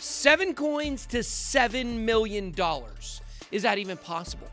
7 coins to $7 million. Is that even possible?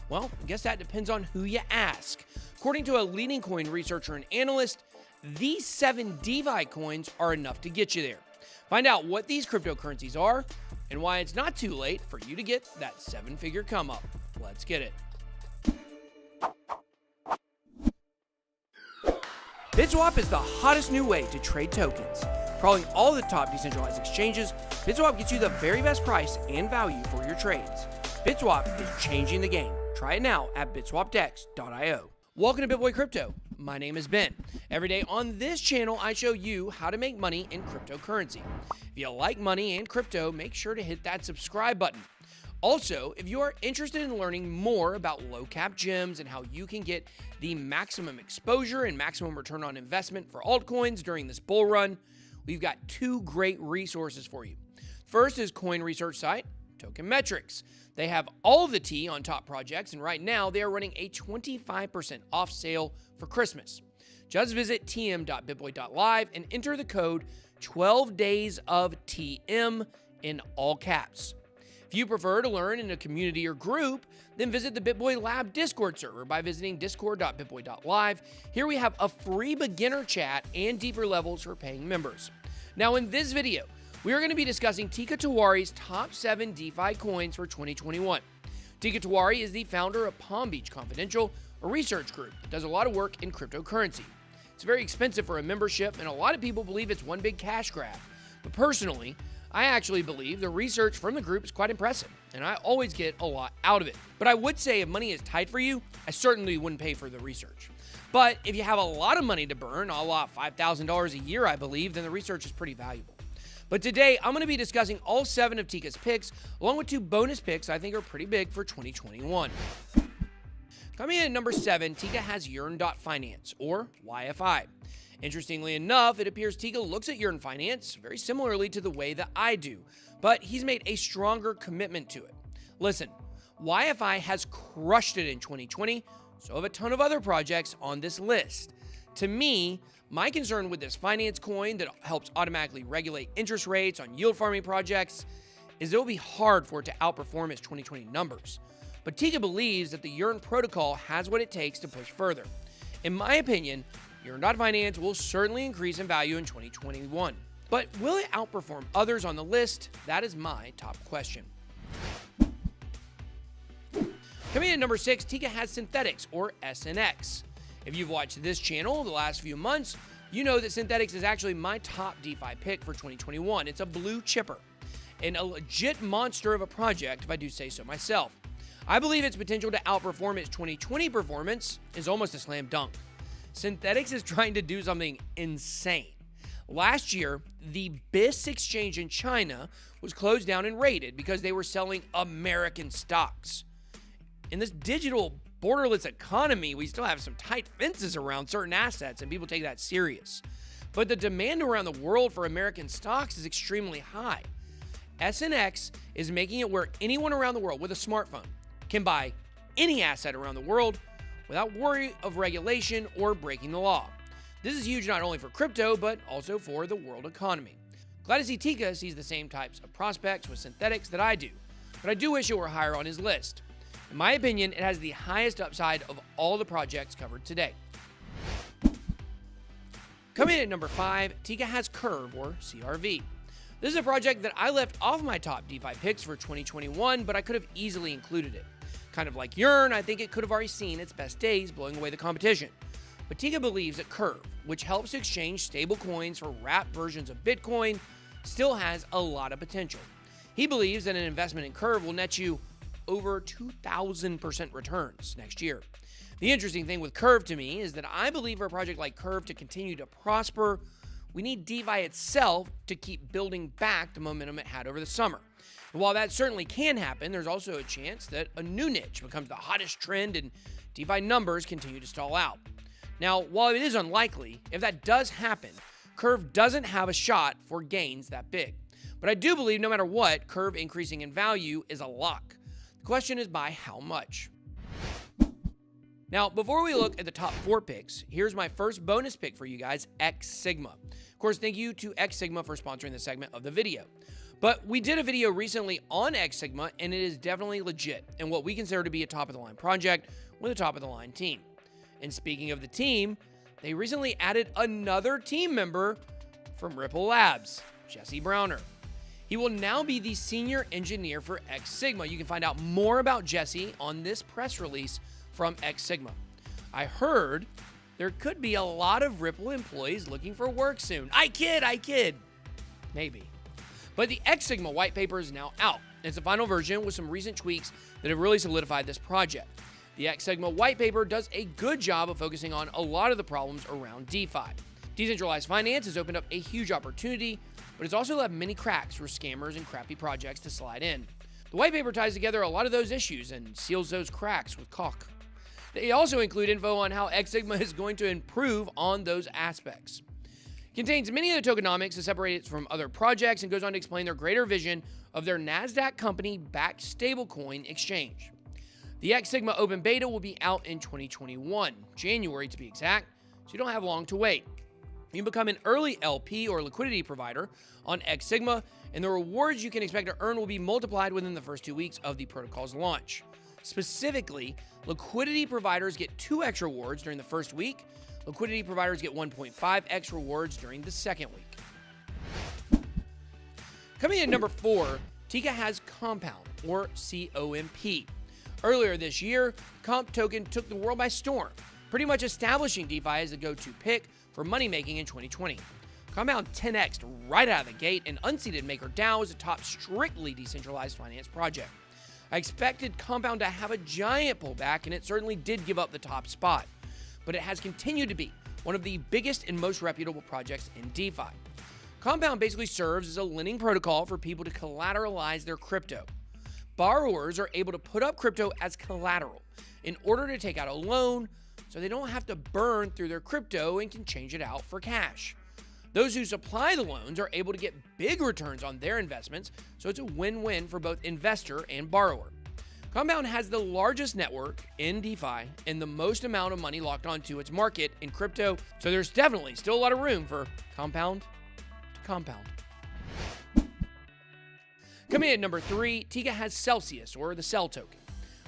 Well, I guess that depends on who you ask. According to a leading coin researcher and analyst, these 7 DeFi coins are enough to get you there. Find out what these cryptocurrencies are and why it's not too late for you to get that 7-figure come up. Let's get it. BitSwap is the hottest new way to trade tokens. Crawling all the top decentralized exchanges, BitSwap gets you the very best price and value for your trades. BitSwap is changing the game. Try it now at bitswapdex.io. Welcome to BitBoy Crypto. My name is Ben. Every day on this channel, I show you how to make money in cryptocurrency. If you like money and crypto, make sure to hit that subscribe button. Also, if you are interested in learning more about low-cap gems and how you can get the maximum exposure and maximum return on investment for altcoins during this bull run, we've got 2 great resources for you. First is coin research site, Token Metrics. They have all of the tea on top projects, and right now they are running a 25% off sale for Christmas. Just visit tm.bitboy.live and enter the code 12daysOfTM in all caps. If you prefer to learn in a community or group, then visit the BitBoy Lab Discord server by visiting discord.bitboy.live. Here we have a free beginner chat and deeper levels for paying members. Now in this video, we are going to be discussing Teeka Tiwari's top 7 DeFi coins for 2021. Teeka Tiwari is the founder of Palm Beach Confidential, a research group that does a lot of work in cryptocurrency. It's very expensive for a membership, and a lot of people believe it's one big cash grab. But personally, I actually believe the research from the group is quite impressive, and I always get a lot out of it. But I would say if money is tight for you, I certainly wouldn't pay for the research. But if you have a lot of money to burn, a lot, $5,000 a year, I believe, then the research is pretty valuable. But today, I'm going to be discussing all 7 of Teeka's picks, along with 2 bonus picks I think are pretty big for 2021. Coming in at number 7, Teeka has Yearn.finance, or YFI. Interestingly enough, it appears Teeka looks at Yearn Finance very similarly to the way that I do, but he's made a stronger commitment to it. Listen, YFI has crushed it in 2020, so have a ton of other projects on this list. To me, my concern with this finance coin that helps automatically regulate interest rates on yield farming projects is it will be hard for it to outperform its 2020 numbers. But Teeka believes that the Yearn protocol has what it takes to push further. In my opinion, Yearn.finance will certainly increase in value in 2021. But will it outperform others on the list? That is my top question. Coming in at number 6, Teeka has Synthetics, or SNX. If you've watched this channel the last few months, you know that Synthetics is actually my top DeFi pick for 2021. It's a blue chipper and a legit monster of a project, if I do say so myself. I believe its potential to outperform its 2020 performance is almost a slam dunk. Synthetics is trying to do something insane. Last year, the BIS exchange in China was closed down and raided because they were selling American stocks. In this digital borderless economy, we still have some tight fences around certain assets, and people take that serious. But the demand around the world for American stocks is extremely high. SNX is making it where anyone around the world with a smartphone can buy any asset around the world without worry of regulation or breaking the law. This is huge not only for crypto, but also for the world economy. Glad to see Teeka sees the same types of prospects with Synthetics that I do, but I do wish it were higher on his list. In my opinion, it has the highest upside of all the projects covered today. Coming in at number 5, Teeka has Curve, or CRV. This is a project that I left off my top DeFi picks for 2021, but I could have easily included it. Kind of like Yearn, I think it could have already seen its best days blowing away the competition. But Teeka believes that Curve, which helps exchange stable coins for wrapped versions of Bitcoin, still has a lot of potential. He believes that an investment in Curve will net you over 2,000% returns next year. The interesting thing with Curve to me is that I believe for a project like Curve to continue to prosper, we need DeFi itself to keep building back the momentum it had over the summer. And while that certainly can happen, there's also a chance that a new niche becomes the hottest trend and DeFi numbers continue to stall out. Now, while it is unlikely, if that does happen, Curve doesn't have a shot for gains that big. But I do believe no matter what, Curve increasing in value is a lock. The question is by how much? Now, before we look at the top 4 picks, here's my first bonus pick for you guys, X Sigma. Of course, thank you to X Sigma for sponsoring this segment of the video. But we did a video recently on X Sigma, and it is definitely legit and what we consider to be a top-of-the-line project with a top-of-the-line team. And speaking of the team, they recently added another team member from Ripple Labs, Jesse Browner. He will now be the senior engineer for X Sigma. You can find out more about Jesse on this press release from X Sigma. I heard there could be a lot of Ripple employees looking for work soon. I kid. Maybe. But the X Sigma white paper is now out. It's a final version with some recent tweaks that have really solidified this project. The X Sigma white paper does a good job of focusing on a lot of the problems around DeFi. Decentralized finance has opened up a huge opportunity, but it's also left many cracks for scammers and crappy projects to slide in. The white paper ties together a lot of those issues and seals those cracks with caulk. They also include info on how X Sigma is going to improve on those aspects. It contains many of the tokenomics that separate it from other projects and goes on to explain their greater vision of their NASDAQ company-backed stablecoin exchange. The X Sigma open beta will be out in 2021, January to be exact, so you don't have long to wait. You can become an early LP or liquidity provider on X Sigma, and the rewards you can expect to earn will be multiplied within the first 2 weeks of the protocol's launch. Specifically, liquidity providers get 2x rewards during the first week. Liquidity providers get 1.5x rewards during the second week. Coming in at number 4, Teeka has Compound, or COMP. Earlier this year, Comp token took the world by storm, pretty much establishing DeFi as the go-to pick for money making in 2020. Compound 10x'd right out of the gate, and unseated MakerDAO is a top strictly decentralized finance project. I expected Compound to have a giant pullback, and it certainly did give up the top spot, but it has continued to be one of the biggest and most reputable projects in DeFi. Compound basically serves as a lending protocol for people to collateralize their crypto. Borrowers are able to put up crypto as collateral in order to take out a loan, so they don't have to burn through their crypto and can change it out for cash. Those who supply the loans are able to get big returns on their investments, so it's a win-win for both investor and borrower. Compound has the largest network in DeFi and the most amount of money locked onto its market in crypto, so there's definitely still a lot of room for Compound to compound. Coming in at number 3, Teeka has Celsius, or the Cell token.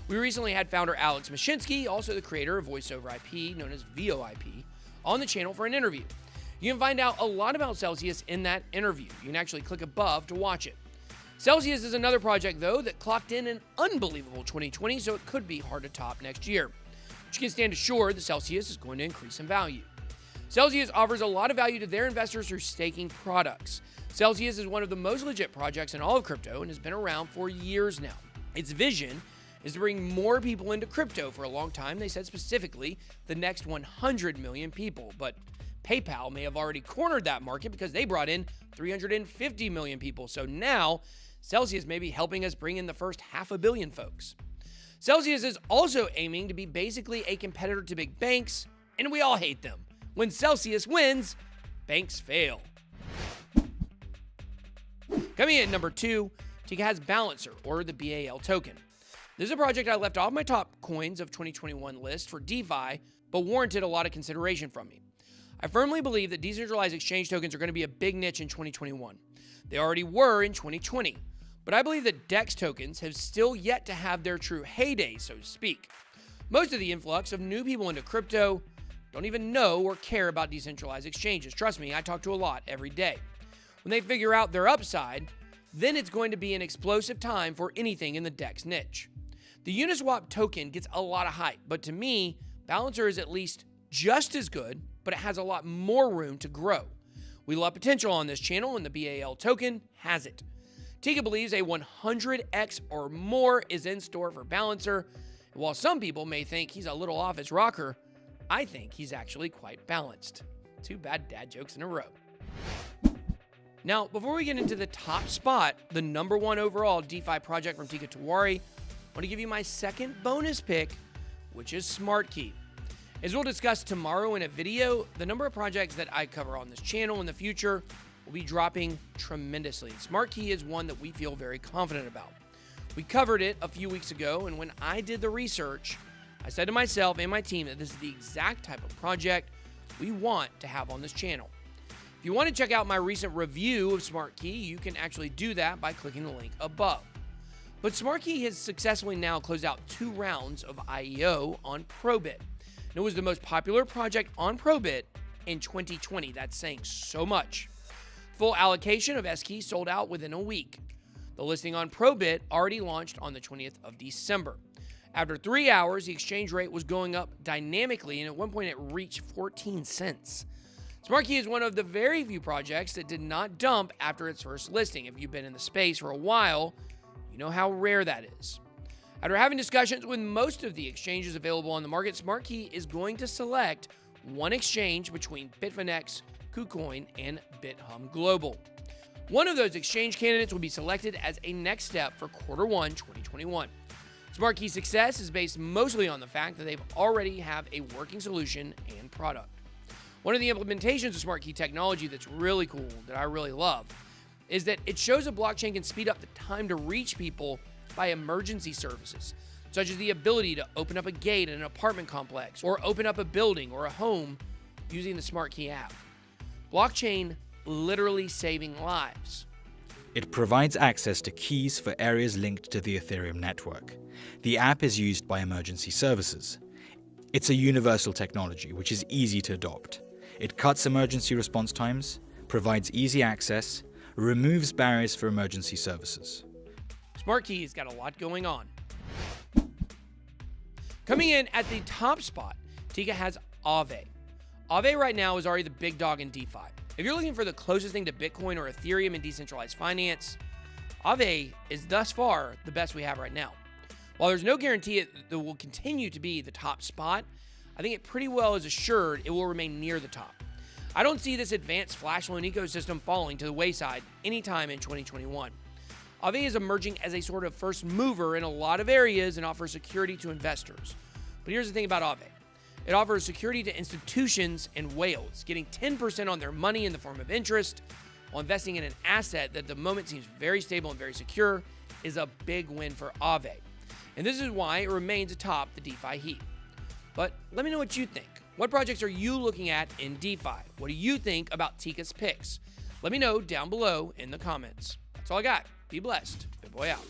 We recently had founder Alex Mashinsky, also the creator of Voice over IP, known as VoIP, on the channel for an interview. You can find out a lot about Celsius in that interview. You can actually click above to watch it. Celsius is another project, though, that clocked in an unbelievable 2020, so it could be hard to top next year. But you can stand assured that Celsius is going to increase in value. Celsius offers a lot of value to their investors through staking products. Celsius is one of the most legit projects in all of crypto and has been around for years now. Its vision is to bring more people into crypto. For a long time, they said specifically the next 100 million people, but PayPal may have already cornered that market because they brought in 350 million people. So now, Celsius may be helping us bring in the first 500 million folks. Celsius is also aiming to be basically a competitor to big banks, and we all hate them. When Celsius wins, banks fail. Coming in at number 2, Teeka has Balancer, or the BAL token. This is a project I left off my top coins of 2021 list for DeFi, but warranted a lot of consideration from me. I firmly believe that decentralized exchange tokens are going to be a big niche in 2021. They already were in 2020, but I believe that DEX tokens have still yet to have their true heyday, so to speak. Most of the influx of new people into crypto don't even know or care about decentralized exchanges. Trust me, I talk to a lot every day. When they figure out their upside, then it's going to be an explosive time for anything in the DEX niche. The Uniswap token gets a lot of hype, but to me, Balancer is at least just as good, but it has a lot more room to grow. We love potential on this channel, and the BAL token has it. Teeka believes a 100x or more is in store for Balancer, and while some people may think he's a little off his rocker, I think he's actually quite balanced. 2 bad dad jokes in a row. Now, before we get into the top spot, the number 1 overall DeFi project from Teeka Tiwari, I want to give you my second bonus pick, which is SmartKey. As we'll discuss tomorrow in a video, the number of projects that I cover on this channel in the future will be dropping tremendously. SmartKey is one that we feel very confident about. We covered it a few weeks ago, and when I did the research, I said to myself and my team that this is the exact type of project we want to have on this channel. If you want to check out my recent review of SmartKey, you can actually do that by clicking the link above. But SmartKey has successfully now closed out 2 rounds of IEO on Probit. And it was the most popular project on Probit in 2020. That's saying so much. Full allocation of SKey sold out within a week. The listing on Probit already launched on the 20th of December. After 3 hours, the exchange rate was going up dynamically, and at one point it reached 14 cents. SmartKey is one of the very few projects that did not dump after its first listing. If you've been in the space for a while, you know how rare that is. After having discussions with most of the exchanges available on the market, SmartKey is going to select one exchange between Bitfinex, KuCoin, and BitHum Global. One of those exchange candidates will be selected as a next step for Q1 2021. SmartKey's success is based mostly on the fact that they already have a working solution and product. One of the implementations of SmartKey technology that's really cool, that I really love, is that it shows a blockchain can speed up the time to reach people by emergency services, such as the ability to open up a gate in an apartment complex or open up a building or a home using the SmartKey app. Blockchain literally saving lives. It provides access to keys for areas linked to the Ethereum network. The app is used by emergency services. It's a universal technology which is easy to adopt. It cuts emergency response times, provides easy access, removes barriers for emergency services. SmartKey's got a lot going on. Coming in at the top spot, Teeka has Aave. Aave right now is already the big dog in DeFi. If you're looking for the closest thing to Bitcoin or Ethereum in decentralized finance, Aave is thus far the best we have right now. While there's no guarantee it will continue to be the top spot, I think it pretty well is assured it will remain near the top. I don't see this advanced flash loan ecosystem falling to the wayside anytime in 2021. Aave is emerging as a sort of first mover in a lot of areas and offers security to investors. But here's the thing about Aave. It offers security to institutions and whales, getting 10% on their money in the form of interest, while investing in an asset that at the moment seems very stable and very secure is a big win for Aave. And this is why it remains atop the DeFi heap. But let me know what you think. What projects are you looking at in DeFi? What do you think about Teeka's picks? Let me know down below in the comments. That's all I got. Be blessed. BitBoy out.